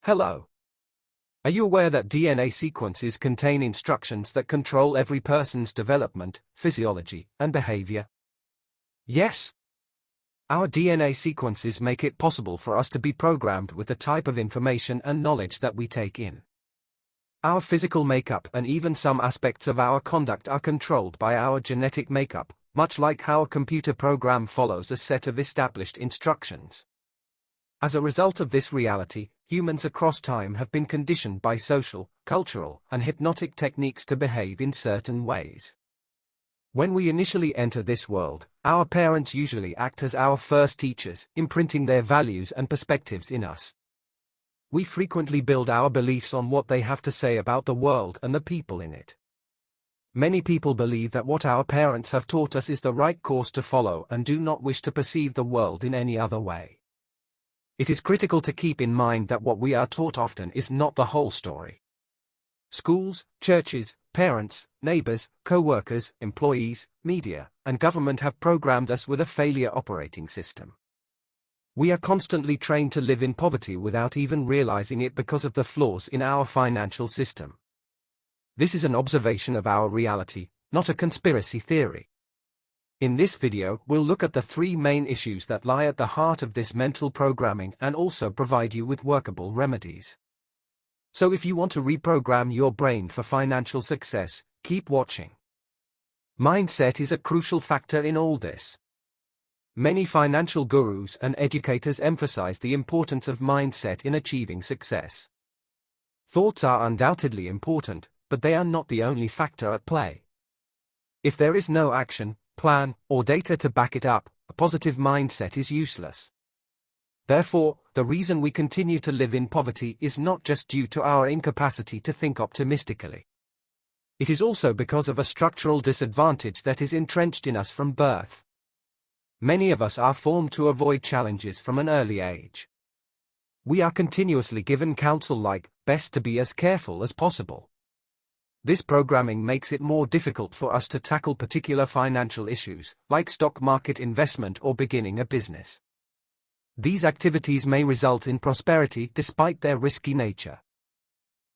Hello. Are you aware that DNA sequences contain instructions that control every person's development, physiology, and behavior? Yes. Our DNA sequences make it possible for us to be programmed with the type of information and knowledge that we take in. Our physical makeup and even some aspects of our conduct are controlled by our genetic makeup, much like how a computer program follows a set of established instructions. As a result of this reality, humans across time have been conditioned by social, cultural, and hypnotic techniques to behave in certain ways. When we initially enter this world, our parents usually act as our first teachers, imprinting their values and perspectives in us. We frequently build our beliefs on what they have to say about the world and the people in it. Many people believe that what our parents have taught us is the right course to follow and do not wish to perceive the world in any other way. It is critical to keep in mind that what we are taught often is not the whole story. Schools, churches, parents, neighbors, co-workers, employees, media, and government have programmed us with a failure operating system. We are constantly trained to live in poverty without even realizing it because of the flaws in our financial system. This is an observation of our reality, not a conspiracy theory. In this video, we'll look at the three main issues that lie at the heart of this mental programming and also provide you with workable remedies. So if you want to reprogram your brain for financial success, keep watching. Mindset is a crucial factor in all this. Many financial gurus and educators emphasize the importance of mindset in achieving success. Thoughts are undoubtedly important, but they are not the only factor at play. If there is no action, plan, or data to back it up, a positive mindset is useless. Therefore, the reason we continue to live in poverty is not just due to our incapacity to think optimistically. It is also because of a structural disadvantage that is entrenched in us from birth. Many of us are formed to avoid challenges from an early age. We are continuously given counsel like, best to be as careful as possible. This programming makes it more difficult for us to tackle particular financial issues, like stock market investment or beginning a business. These activities may result in prosperity despite their risky nature.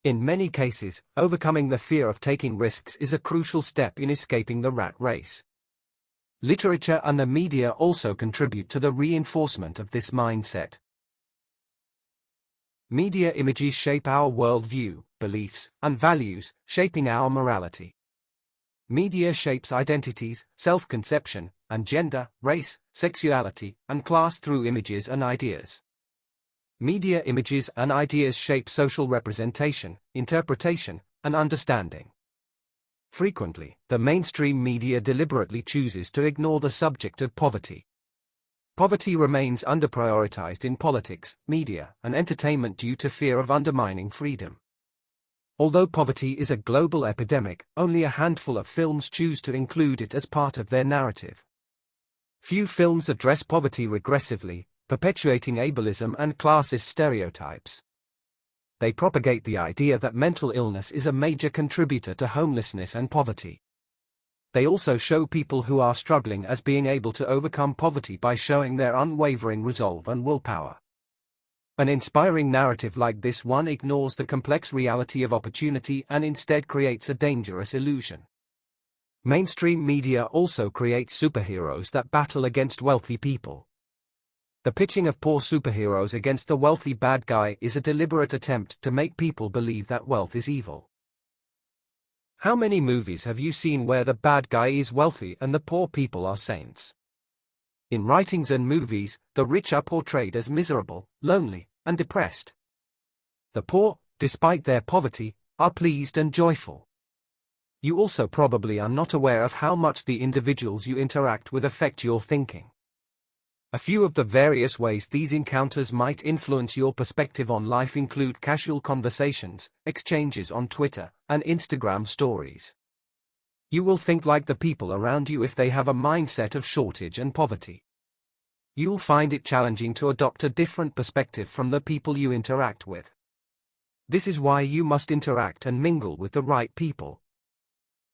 In many cases, overcoming the fear of taking risks is a crucial step in escaping the rat race. Literature and the media also contribute to the reinforcement of this mindset. Media images shape our worldview, beliefs, and values, shaping our morality. Media shapes identities, self-conception, and gender, race, sexuality, and class through images and ideas. Media images and ideas shape social representation, interpretation, and understanding. Frequently, the mainstream media deliberately chooses to ignore the subject of poverty. Poverty remains underprioritized in politics, media, and entertainment due to fear of undermining freedom. Although poverty is a global epidemic, only a handful of films choose to include it as part of their narrative. Few films address poverty regressively, perpetuating ableism and classist stereotypes. They propagate the idea that mental illness is a major contributor to homelessness and poverty. They also show people who are struggling as being able to overcome poverty by showing their unwavering resolve and willpower. An inspiring narrative like this one ignores the complex reality of opportunity and instead creates a dangerous illusion. Mainstream media also creates superheroes that battle against wealthy people. The pitching of poor superheroes against the wealthy bad guy is a deliberate attempt to make people believe that wealth is evil. How many movies have you seen where the bad guy is wealthy and the poor people are saints? In writings and movies, the rich are portrayed as miserable, lonely, and depressed. The poor, despite their poverty, are pleased and joyful. You also probably are not aware of how much the individuals you interact with affect your thinking. A few of the various ways these encounters might influence your perspective on life include casual conversations, exchanges on Twitter, and Instagram stories. You will think like the people around you if they have a mindset of shortage and poverty. You'll find it challenging to adopt a different perspective from the people you interact with. This is why you must interact and mingle with the right people.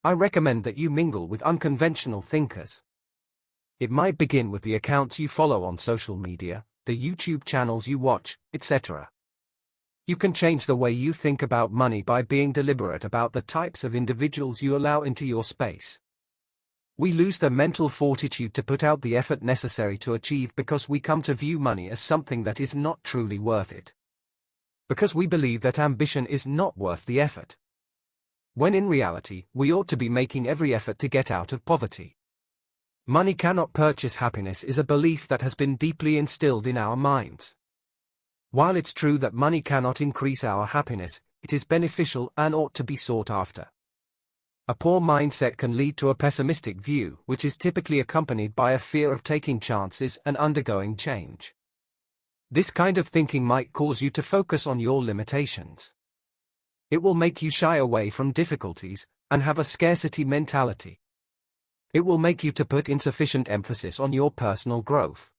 I recommend that you mingle with unconventional thinkers. It might begin with the accounts you follow on social media, the YouTube channels you watch, etc. You can change the way you think about money by being deliberate about the types of individuals you allow into your space. We lose the mental fortitude to put out the effort necessary to achieve because we come to view money as something that is not truly worth it. Because we believe that ambition is not worth the effort. When in reality, we ought to be making every effort to get out of poverty. Money cannot purchase happiness is a belief that has been deeply instilled in our minds. While it's true that money cannot increase our happiness, it is beneficial and ought to be sought after. A poor mindset can lead to a pessimistic view, which is typically accompanied by a fear of taking chances and undergoing change. This kind of thinking might cause you to focus on your limitations. It will make you shy away from difficulties and have a scarcity mentality. It will make you to put insufficient emphasis on your personal growth.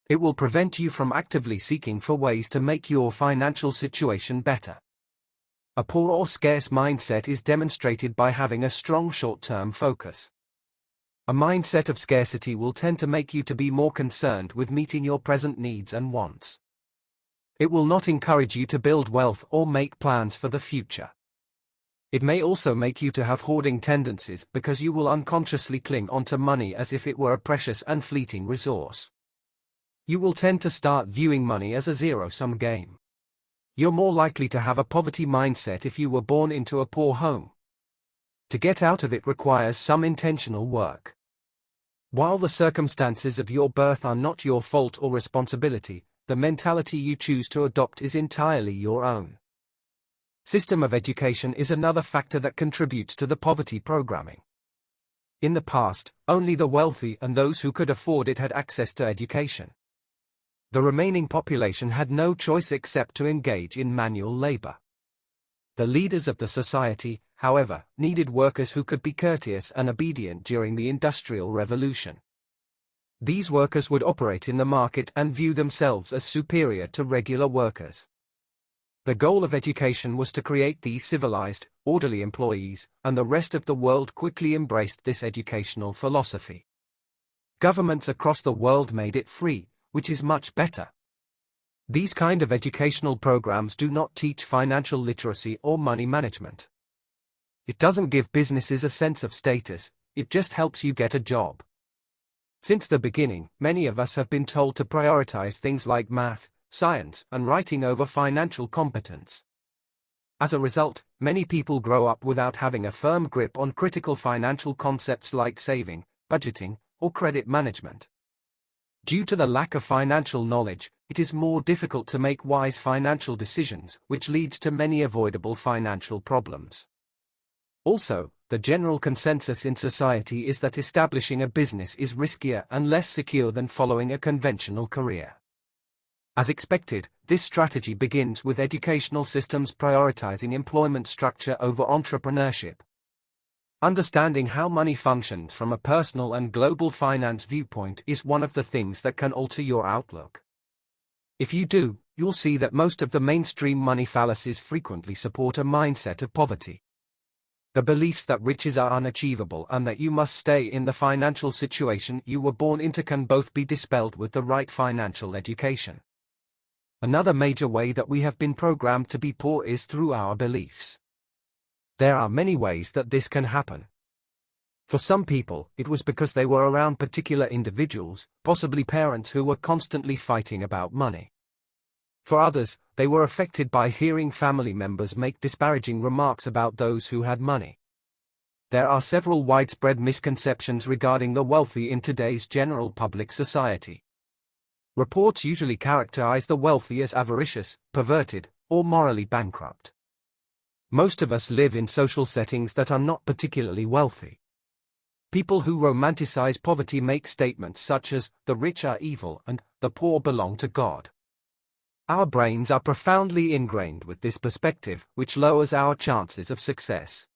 It will prevent you from actively seeking for ways to make your financial situation better. A poor or scarce mindset is demonstrated by having a strong short-term focus. A mindset of scarcity will tend to make you to be more concerned with meeting your present needs and wants. It will not encourage you to build wealth or make plans for the future. It may also make you to have hoarding tendencies because you will unconsciously cling onto money as if it were a precious and fleeting resource. You will tend to start viewing money as a zero-sum game. You're more likely to have a poverty mindset if you were born into a poor home. To get out of it requires some intentional work. While the circumstances of your birth are not your fault or responsibility, the mentality you choose to adopt is entirely your own. System of education is another factor that contributes to the poverty programming. In the past, only the wealthy and those who could afford it had access to education. The remaining population had no choice except to engage in manual labor. The leaders of the society, however, needed workers who could be courteous and obedient during the Industrial Revolution. These workers would operate in the market and view themselves as superior to regular workers. The goal of education was to create these civilized, orderly employees, and the rest of the world quickly embraced this educational philosophy. Governments across the world made it free, which is much better. These kind of educational programs do not teach financial literacy or money management. It doesn't give businesses a sense of status, it just helps you get a job. Since the beginning, many of us have been told to prioritize things like math, science, and writing over financial competence. As a result, many people grow up without having a firm grip on critical financial concepts like saving, budgeting, or credit management. Due to the lack of financial knowledge, it is more difficult to make wise financial decisions, which leads to many avoidable financial problems. Also, the general consensus in society is that establishing a business is riskier and less secure than following a conventional career. As expected, this strategy begins with educational systems prioritizing employment structure over entrepreneurship. Understanding how money functions from a personal and global finance viewpoint is one of the things that can alter your outlook. If you do, you'll see that most of the mainstream money fallacies frequently support a mindset of poverty. The beliefs that riches are unachievable and that you must stay in the financial situation you were born into can both be dispelled with the right financial education. Another major way that we have been programmed to be poor is through our beliefs. There are many ways that this can happen. For some people, it was because they were around particular individuals, possibly parents who were constantly fighting about money. For others, they were affected by hearing family members make disparaging remarks about those who had money. There are several widespread misconceptions regarding the wealthy in today's general public society. Reports usually characterize the wealthy as avaricious, perverted, or morally bankrupt. Most of us live in social settings that are not particularly wealthy. People who romanticize poverty make statements such as, "the rich are evil" and "the poor belong to God." Our brains are profoundly ingrained with this perspective, which lowers our chances of success.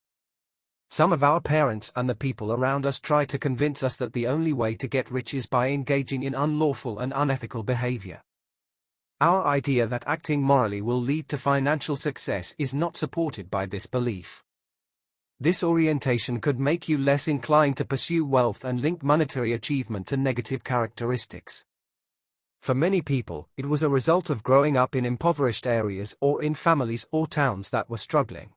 Some of our parents and the people around us try to convince us that the only way to get rich is by engaging in unlawful and unethical behavior. Our idea that acting morally will lead to financial success is not supported by this belief. This orientation could make you less inclined to pursue wealth and link monetary achievement to negative characteristics. For many people, it was a result of growing up in impoverished areas or in families or towns that were struggling.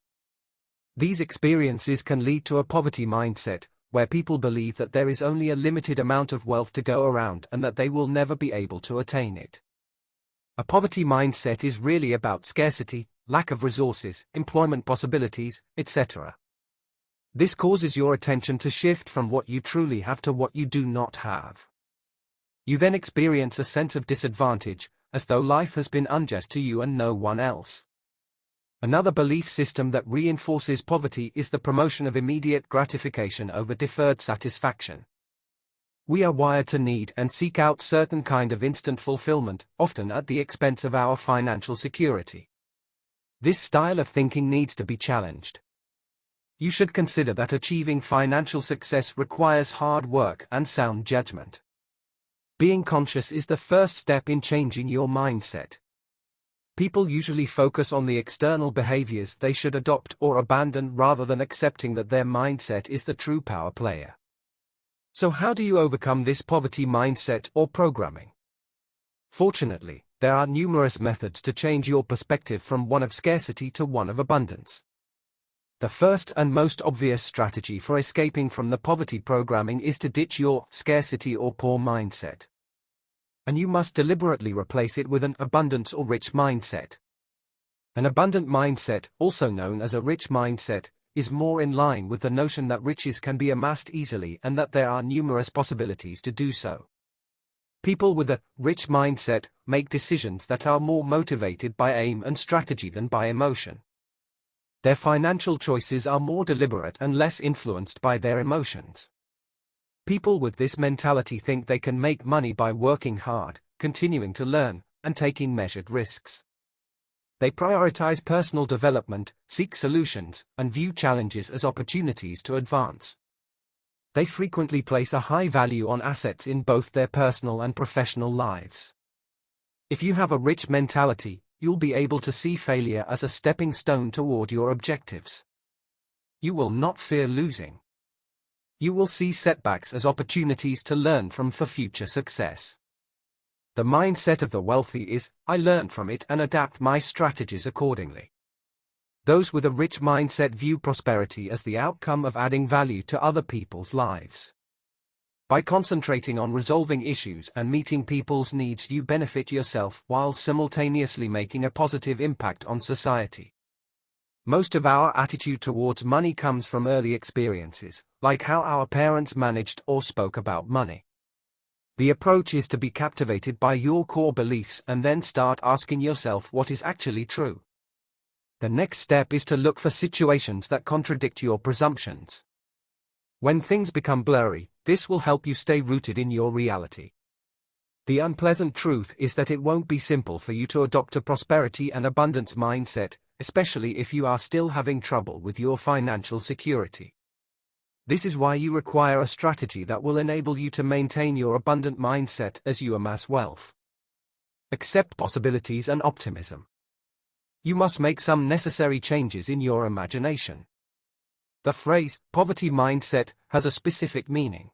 These experiences can lead to a poverty mindset, where people believe that there is only a limited amount of wealth to go around and that they will never be able to attain it. A poverty mindset is really about scarcity, lack of resources, employment possibilities, etc. This causes your attention to shift from what you truly have to what you do not have. You then experience a sense of disadvantage, as though life has been unjust to you and no one else. Another belief system that reinforces poverty is the promotion of immediate gratification over deferred satisfaction. We are wired to need and seek out certain kind of instant fulfillment, often at the expense of our financial security. This style of thinking needs to be challenged. You should consider that achieving financial success requires hard work and sound judgment. Being conscious is the first step in changing your mindset. People usually focus on the external behaviors they should adopt or abandon rather than accepting that their mindset is the true power player. So how do you overcome this poverty mindset or programming? Fortunately, there are numerous methods to change your perspective from one of scarcity to one of abundance. The first and most obvious strategy for escaping from the poverty programming is to ditch your scarcity or poor mindset. And you must deliberately replace it with an abundance or rich mindset. An abundant mindset, also known as a rich mindset, is more in line with the notion that riches can be amassed easily and that there are numerous possibilities to do so. People with a rich mindset make decisions that are more motivated by aim and strategy than by emotion. Their financial choices are more deliberate and less influenced by their emotions. People with this mentality think they can make money by working hard, continuing to learn, and taking measured risks. They prioritize personal development, seek solutions, and view challenges as opportunities to advance. They frequently place a high value on assets in both their personal and professional lives. If you have a rich mentality, you'll be able to see failure as a stepping stone toward your objectives. You will not fear losing. You will see setbacks as opportunities to learn from for future success. The mindset of the wealthy is, I learn from it and adapt my strategies accordingly. Those with a rich mindset view prosperity as the outcome of adding value to other people's lives. By concentrating on resolving issues and meeting people's needs, you benefit yourself while simultaneously making a positive impact on society. Most of our attitude towards money comes from early experiences, like how our parents managed or spoke about money. The approach is to be captivated by your core beliefs and then start asking yourself what is actually true. The next step is to look for situations that contradict your presumptions. When things become blurry, this will help you stay rooted in your reality. The unpleasant truth is that it won't be simple for you to adopt a prosperity and abundance mindset, especially if you are still having trouble with your financial security. This is why you require a strategy that will enable you to maintain your abundant mindset as you amass wealth. Accept possibilities and optimism. You must make some necessary changes in your imagination. The phrase, poverty mindset, has a specific meaning.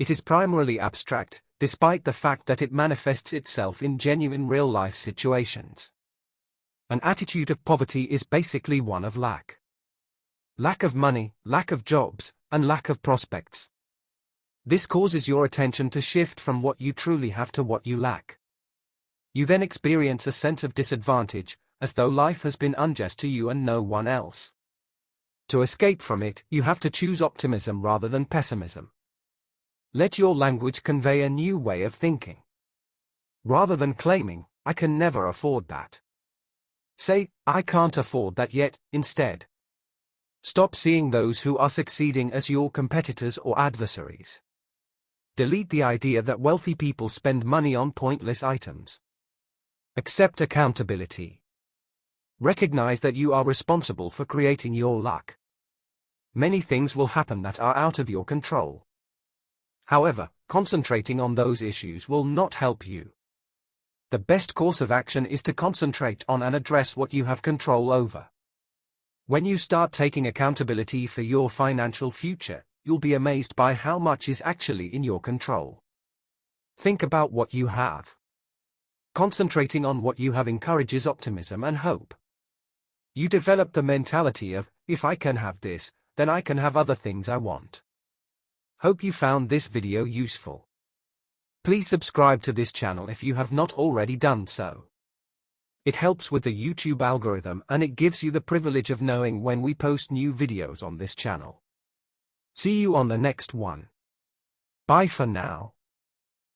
It is primarily abstract, despite the fact that it manifests itself in genuine real-life situations. An attitude of poverty is basically one of lack. Lack of money, lack of jobs, and lack of prospects. This causes your attention to shift from what you truly have to what you lack. You then experience a sense of disadvantage, as though life has been unjust to you and no one else. To escape from it, you have to choose optimism rather than pessimism. Let your language convey a new way of thinking. Rather than claiming, I can never afford that, say, I can't afford that yet, instead. Stop seeing those who are succeeding as your competitors or adversaries. Delete the idea that wealthy people spend money on pointless items. Accept accountability. Recognize that you are responsible for creating your luck. Many things will happen that are out of your control. However, concentrating on those issues will not help you. The best course of action is to concentrate on and address what you have control over. When you start taking accountability for your financial future, you'll be amazed by how much is actually in your control. Think about what you have. Concentrating on what you have encourages optimism and hope. You develop the mentality of, if I can have this, then I can have other things I want. Hope you found this video useful. Please subscribe to this channel if you have not already done so. It helps with the YouTube algorithm and it gives you the privilege of knowing when we post new videos on this channel. See you on the next one. Bye for now.